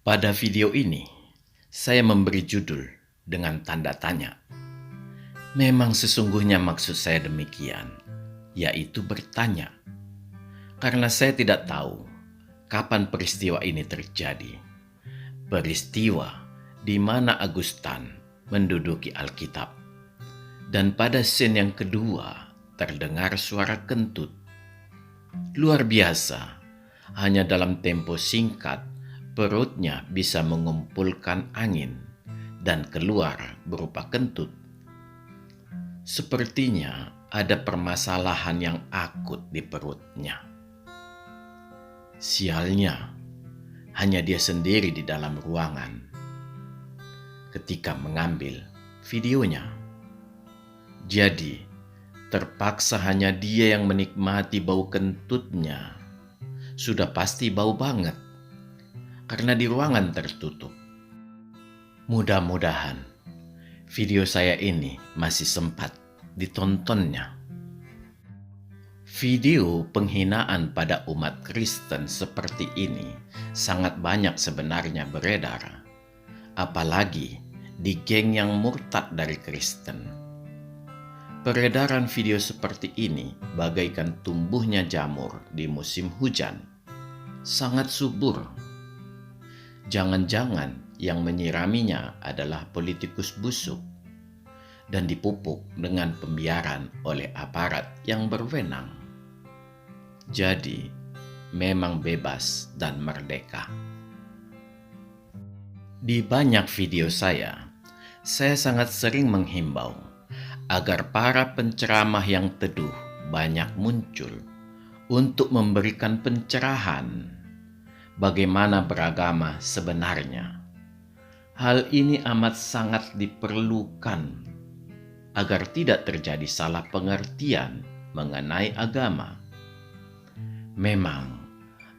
Pada video ini, saya memberi judul dengan tanda tanya. Memang sesungguhnya maksud saya demikian, yaitu bertanya. Karena saya tidak tahu kapan peristiwa ini terjadi. Peristiwa di mana Agustan menduduki Alkitab. Dan pada scene yang kedua terdengar suara kentut. Luar biasa, hanya dalam tempo singkat perutnya bisa mengumpulkan angin dan keluar berupa kentut. Sepertinya ada permasalahan yang akut di perutnya. Sialnya, hanya dia sendiri di dalam ruangan ketika mengambil videonya. Jadi, terpaksa hanya dia yang menikmati bau kentutnya. Sudah pasti bau banget, karena di ruangan tertutup. Mudah-mudahan video saya ini masih sempat ditontonnya. Video penghinaan pada umat Kristen seperti ini sangat banyak sebenarnya beredar, apalagi di geng yang murtad dari Kristen. Peredaran video seperti ini bagaikan tumbuhnya jamur di musim hujan. Sangat subur. Jangan-jangan yang menyiraminya adalah politikus busuk dan dipupuk dengan pembiaran oleh aparat yang berwenang. Jadi, memang bebas dan merdeka. Di banyak video saya sangat sering menghimbau agar para penceramah yang teduh banyak muncul untuk memberikan pencerahan bagaimana beragama sebenarnya. Hal ini amat sangat diperlukan agar tidak terjadi salah pengertian mengenai agama. Memang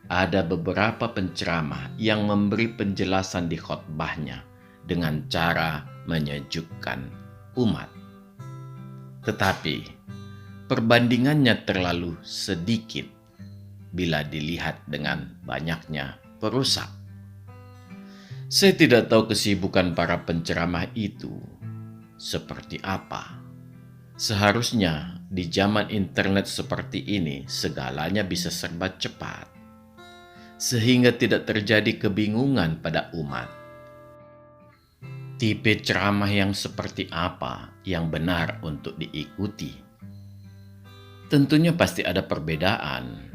ada beberapa penceramah yang memberi penjelasan di khotbahnya dengan cara menyejukkan umat. Tetapi perbandingannya terlalu sedikit bila dilihat dengan banyaknya perusak. Saya tidak tahu kesibukan para penceramah itu seperti apa. Seharusnya di zaman internet seperti ini segalanya bisa serba cepat, sehingga tidak terjadi kebingungan pada umat. Tipe ceramah yang seperti apa yang benar untuk diikuti? Tentunya pasti ada perbedaan,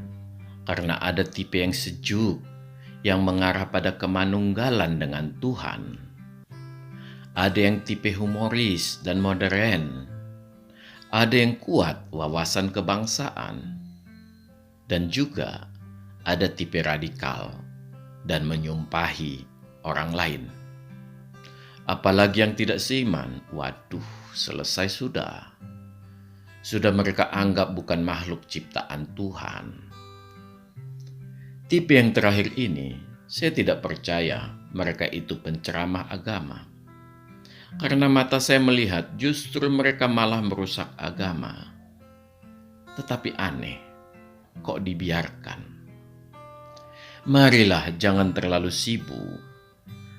karena ada tipe yang sejuk, yang mengarah pada kemanunggalan dengan Tuhan. Ada yang tipe humoris dan modern. Ada yang kuat wawasan kebangsaan. Dan juga ada tipe radikal dan menyumpahi orang lain. Apalagi yang tidak seiman, waduh, selesai sudah. Sudah mereka anggap bukan makhluk ciptaan Tuhan. Tipe yang terakhir ini, saya tidak percaya mereka itu penceramah agama. Karena mata saya melihat justru mereka malah merusak agama. Tetapi aneh, kok dibiarkan? Marilah jangan terlalu sibuk.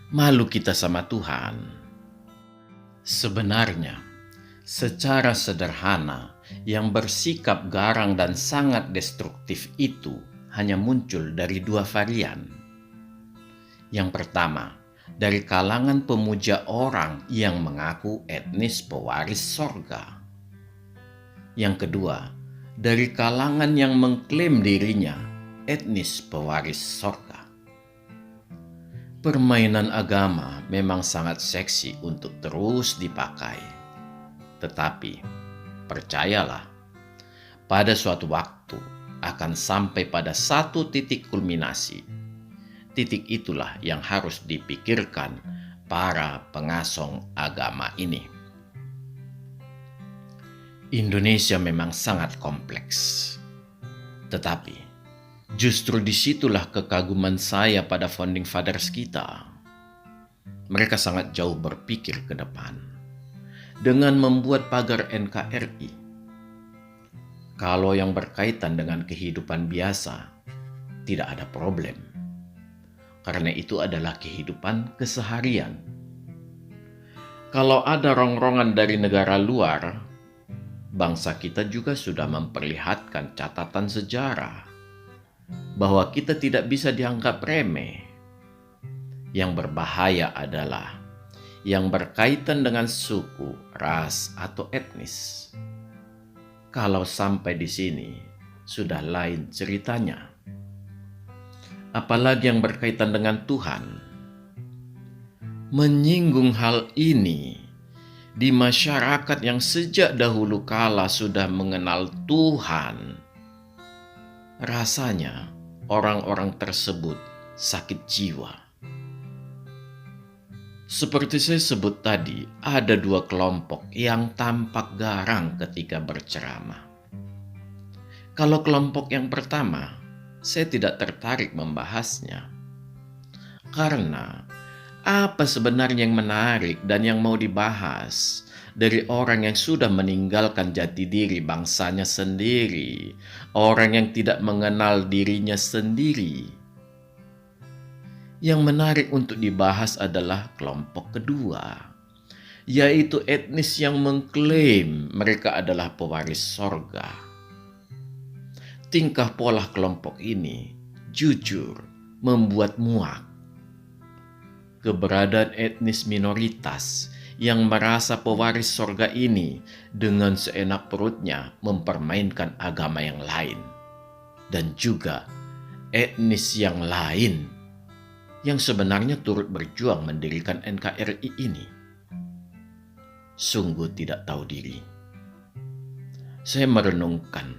Malu kita sama Tuhan. Sebenarnya, secara sederhana, yang bersikap garang dan sangat destruktif itu hanya muncul dari dua varian. Yang pertama, dari kalangan pemuja orang yang mengaku etnis pewaris sorga. Yang kedua, dari kalangan yang mengklaim dirinya etnis pewaris sorga. Permainan agama memang sangat seksi untuk terus dipakai. Tetapi, percayalah, pada suatu waktu akan sampai pada satu titik kulminasi. Titik itulah yang harus dipikirkan para pengasong agama ini. Indonesia memang sangat kompleks. Tetapi, justru disitulah kekaguman saya pada founding fathers kita. Mereka sangat jauh berpikir ke depan dengan membuat pagar NKRI. Kalau yang berkaitan dengan kehidupan biasa, tidak ada problem. karena itu adalah kehidupan keseharian. Kalau ada rongrongan dari negara luar, bangsa kita juga sudah memperlihatkan catatan sejarah bahwa kita tidak bisa dianggap remeh. Yang berbahaya adalah yang berkaitan dengan suku, ras, atau etnis. Kalau sampai di sini, sudah lain ceritanya. Apalagi yang berkaitan dengan Tuhan. Menyinggung hal ini di masyarakat yang sejak dahulu kala sudah mengenal Tuhan, rasanya orang-orang tersebut sakit jiwa. Seperti saya sebut tadi, ada dua kelompok yang tampak garang ketika berceramah. Kalau kelompok yang pertama, saya tidak tertarik membahasnya. Karena apa sebenarnya yang menarik dan yang mau dibahas dari orang yang sudah meninggalkan jati diri bangsanya sendiri, orang yang tidak mengenal dirinya sendiri? Yang menarik untuk dibahas adalah kelompok kedua, yaitu etnis yang mengklaim mereka adalah pewaris sorga. Tingkah pola kelompok ini jujur membuat muak. Keberadaan etnis minoritas yang merasa pewaris sorga ini dengan seenak perutnya mempermainkan agama yang lain, dan juga etnis yang lain yang sebenarnya turut berjuang mendirikan NKRI ini. Sungguh tidak tahu diri. Saya merenungkan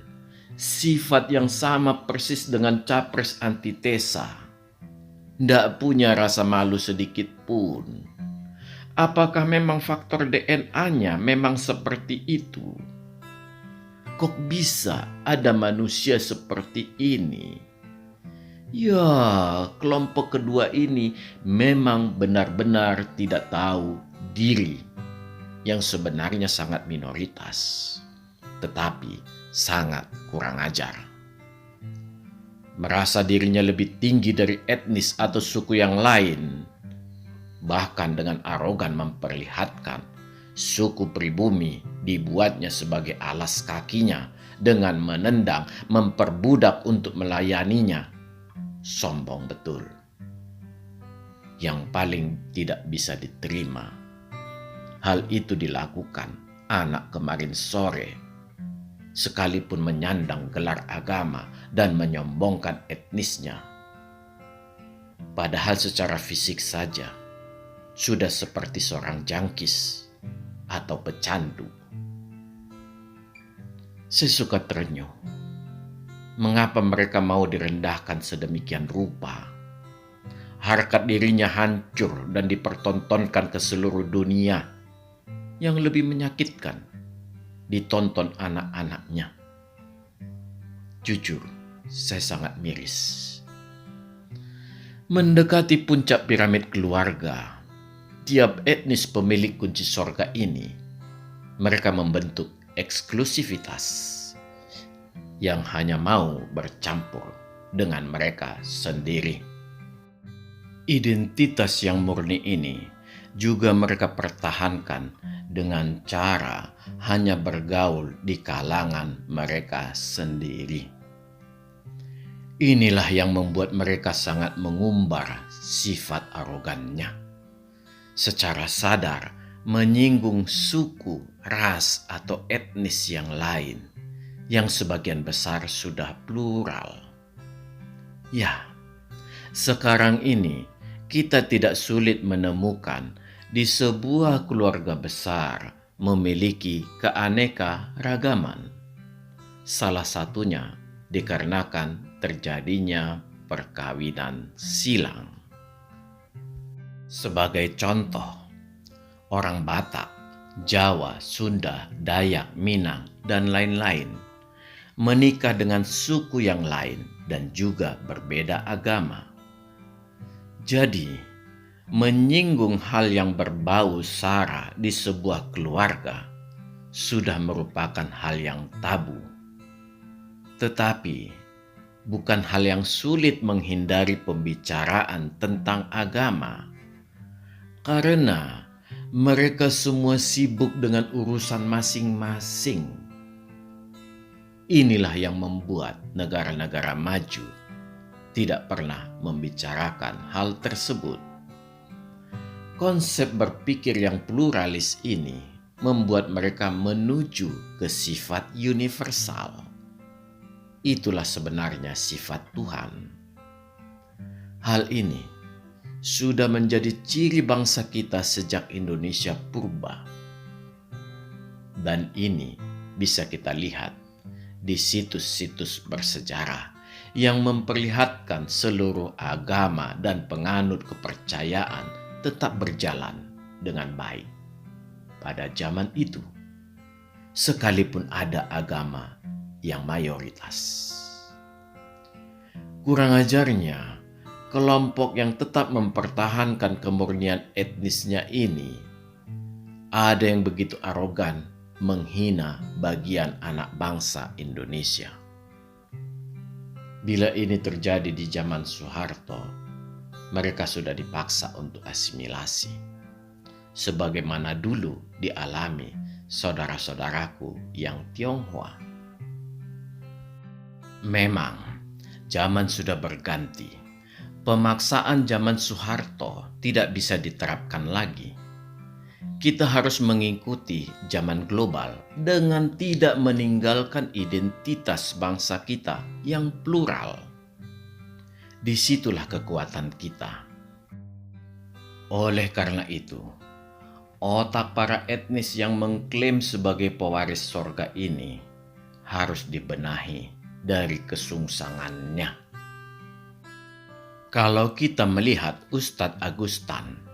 sifat yang sama persis dengan capres antitesa. Tidak punya rasa malu sedikit pun. Apakah memang faktor DNA-nya memang seperti itu? Kok bisa ada manusia seperti ini? Ya, kelompok kedua ini memang benar-benar tidak tahu diri, yang sebenarnya sangat minoritas, tetapi sangat kurang ajar. Merasa dirinya lebih tinggi dari etnis atau suku yang lain, bahkan dengan arogan memperlihatkan suku pribumi dibuatnya sebagai alas kakinya dengan menendang, memperbudak untuk melayaninya. Sombong betul. Yang paling tidak bisa diterima, hal itu dilakukan anak kemarin sore, sekalipun menyandang gelar agama dan menyombongkan etnisnya. Padahal secara fisik saja sudah seperti seorang jangkis atau pecandu. Saya suka terenyuh. Mengapa mereka mau direndahkan sedemikian rupa? Harkat dirinya hancur dan dipertontonkan ke seluruh dunia. Yang lebih menyakitkan, ditonton anak-anaknya. Jujur, saya sangat miris. Mendekati puncak piramid keluarga, tiap etnis pemilik kunci sorga ini, mereka membentuk eksklusivitas yang hanya mau bercampur dengan mereka sendiri. Identitas yang murni ini juga mereka pertahankan dengan cara hanya bergaul di kalangan mereka sendiri. Inilah yang membuat mereka sangat mengumbar sifat arogannya. Secara sadar menyinggung suku, ras, atau etnis yang lain, yang sebagian besar sudah plural. Ya, sekarang ini kita tidak sulit menemukan di sebuah keluarga besar memiliki keanekaragaman. Salah satunya dikarenakan terjadinya perkawinan silang. Sebagai contoh, orang Batak, Jawa, Sunda, Dayak, Minang, dan lain-lain menikah dengan suku yang lain dan juga berbeda agama. Jadi, menyinggung hal yang berbau sara di sebuah keluarga sudah merupakan hal yang tabu. Tetapi, bukan hal yang sulit menghindari pembicaraan tentang agama, karena mereka semua sibuk dengan urusan masing-masing. Inilah yang membuat negara-negara maju tidak pernah membicarakan hal tersebut. Konsep berpikir yang pluralis ini membuat mereka menuju ke sifat universal. Itulah sebenarnya sifat Tuhan. Hal ini sudah menjadi ciri bangsa kita sejak Indonesia purba. Dan ini bisa kita lihat di situs-situs bersejarah yang memperlihatkan seluruh agama dan penganut kepercayaan tetap berjalan dengan baik pada zaman itu, sekalipun ada agama yang mayoritas. Kurang ajarnya, kelompok yang tetap mempertahankan kemurnian etnisnya ini, ada yang begitu arogan menghina bagian anak bangsa Indonesia. Bila ini terjadi di zaman Soeharto, mereka sudah dipaksa untuk asimilasi, sebagaimana dulu dialami saudara-saudaraku yang Tionghoa. Memang zaman sudah berganti. Pemaksaan zaman Soeharto tidak bisa diterapkan lagi. Kita harus mengikuti zaman global dengan tidak meninggalkan identitas bangsa kita yang plural. Disitulah kekuatan kita. Oleh karena itu, otak para etnis yang mengklaim sebagai pewaris sorga ini harus dibenahi dari kesungsangannya. Kalau kita melihat Ustadz Agustan,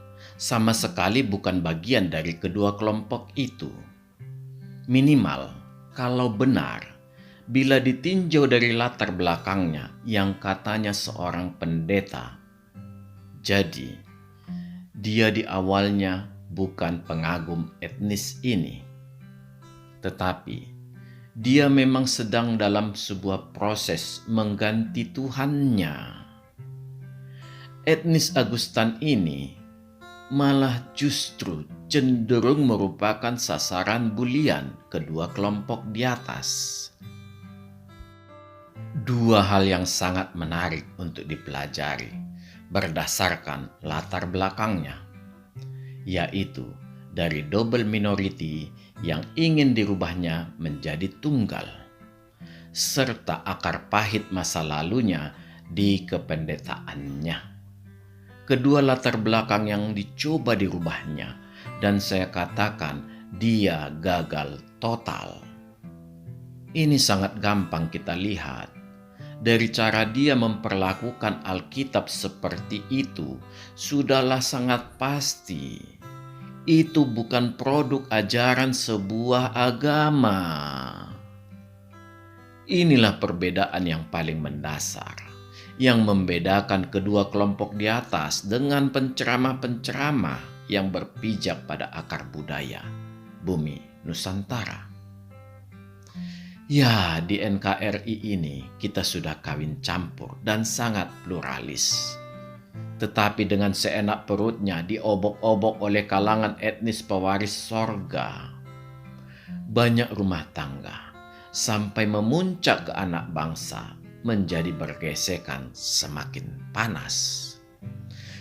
sama sekali bukan bagian dari kedua kelompok itu. Minimal, kalau benar, bila ditinjau dari latar belakangnya yang katanya seorang pendeta. Jadi, dia di awalnya bukan pengagum etnis ini. Tetapi, dia memang sedang dalam sebuah proses mengganti Tuhannya. Etnis Agustan ini malah justru cenderung merupakan sasaran bulian kedua kelompok di atas. Dua hal yang sangat menarik untuk dipelajari berdasarkan latar belakangnya, yaitu dari double minority yang ingin dirubahnya menjadi tunggal, serta akar pahit masa lalunya di kependetaannya. Kedua latar belakang yang dicoba dirubahnya, dan saya katakan dia gagal total. Ini sangat gampang kita lihat dari cara dia memperlakukan Alkitab seperti itu. Sudahlah sangat pasti itu bukan produk ajaran sebuah agama. Inilah perbedaan yang paling mendasar, yang membedakan kedua kelompok di atas dengan penceramah-penceramah yang berpijak pada akar budaya bumi Nusantara. Ya, di NKRI ini kita sudah kawin campur dan sangat pluralis. Tetapi dengan seenak perutnya diobok-obok oleh kalangan etnis pewaris sorga. Banyak rumah tangga sampai memuncak ke anak bangsa menjadi bergesekan semakin panas.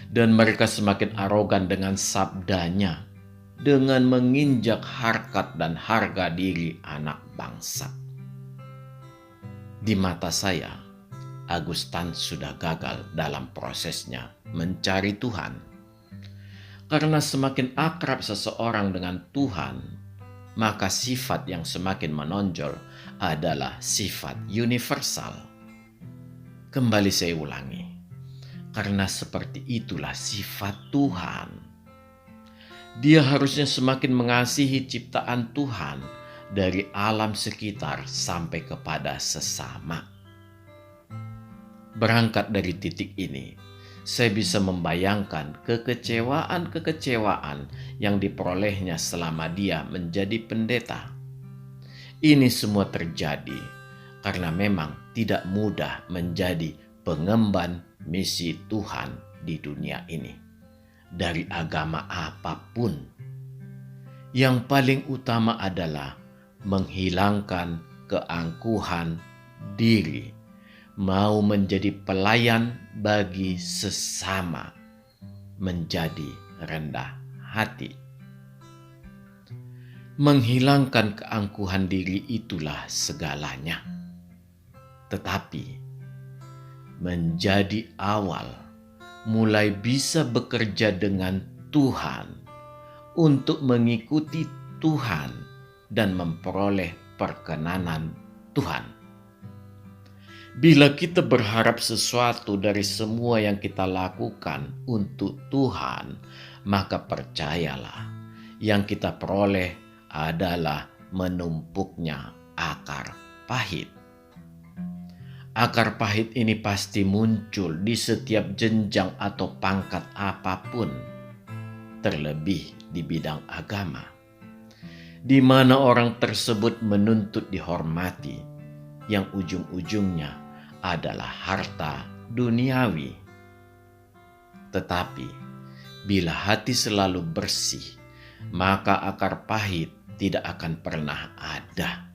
Dan mereka semakin arogan dengan sabdanya, dengan menginjak harkat dan harga diri anak bangsa. Di mata saya, Agustan sudah gagal dalam prosesnya mencari Tuhan. Karena semakin akrab seseorang dengan Tuhan, maka sifat yang semakin menonjol adalah sifat universal. Kembali saya ulangi, karena seperti itulah sifat Tuhan. Dia harusnya semakin mengasihi ciptaan Tuhan dari alam sekitar sampai kepada sesama. Berangkat dari titik ini, saya bisa membayangkan kekecewaan yang diperolehnya selama dia menjadi pendeta. Ini semua terjadi karena memang tidak mudah menjadi pengemban misi Tuhan di dunia ini, dari agama apapun. Yang paling utama adalah menghilangkan keangkuhan diri, mau menjadi pelayan bagi sesama, menjadi rendah hati. Menghilangkan keangkuhan diri itulah segalanya. Tetapi menjadi awal mulai bisa bekerja dengan Tuhan untuk mengikuti Tuhan dan memperoleh perkenanan Tuhan. Bila kita berharap sesuatu dari semua yang kita lakukan untuk Tuhan, maka percayalah, yang kita peroleh adalah menumpuknya akar pahit. Akar pahit ini pasti muncul di setiap jenjang atau pangkat apapun, terlebih di bidang agama, di mana orang tersebut menuntut dihormati, yang ujung-ujungnya adalah harta duniawi. Tetapi bila hati selalu bersih, maka akar pahit tidak akan pernah ada.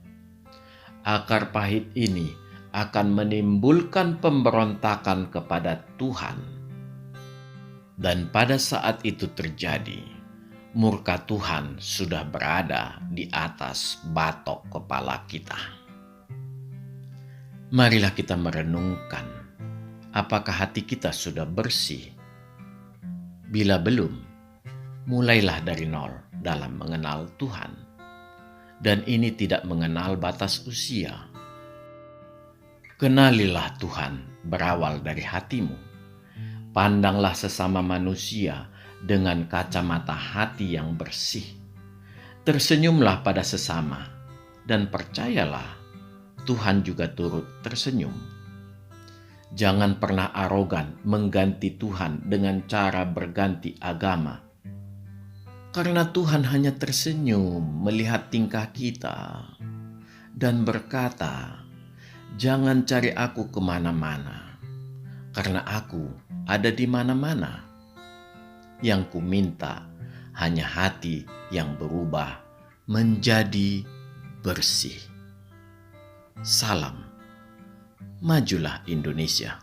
Akar pahit ini akan menimbulkan pemberontakan kepada Tuhan. Dan pada saat itu terjadi, murka Tuhan sudah berada di atas batok kepala kita. Marilah kita merenungkan, apakah hati kita sudah bersih? Bila belum, mulailah dari nol dalam mengenal Tuhan. Dan ini tidak mengenal batas usia. Kenalilah Tuhan berawal dari hatimu. Pandanglah sesama manusia dengan kacamata hati yang bersih. Tersenyumlah pada sesama, dan percayalah, Tuhan juga turut tersenyum. Jangan pernah arogan mengganti Tuhan dengan cara berganti agama. Karena Tuhan hanya tersenyum melihat tingkah kita dan berkata, "Jangan cari aku kemana-mana, karena aku ada di mana-mana." Yang kuminta hanya hati yang berubah menjadi bersih. Salam, majulah Indonesia.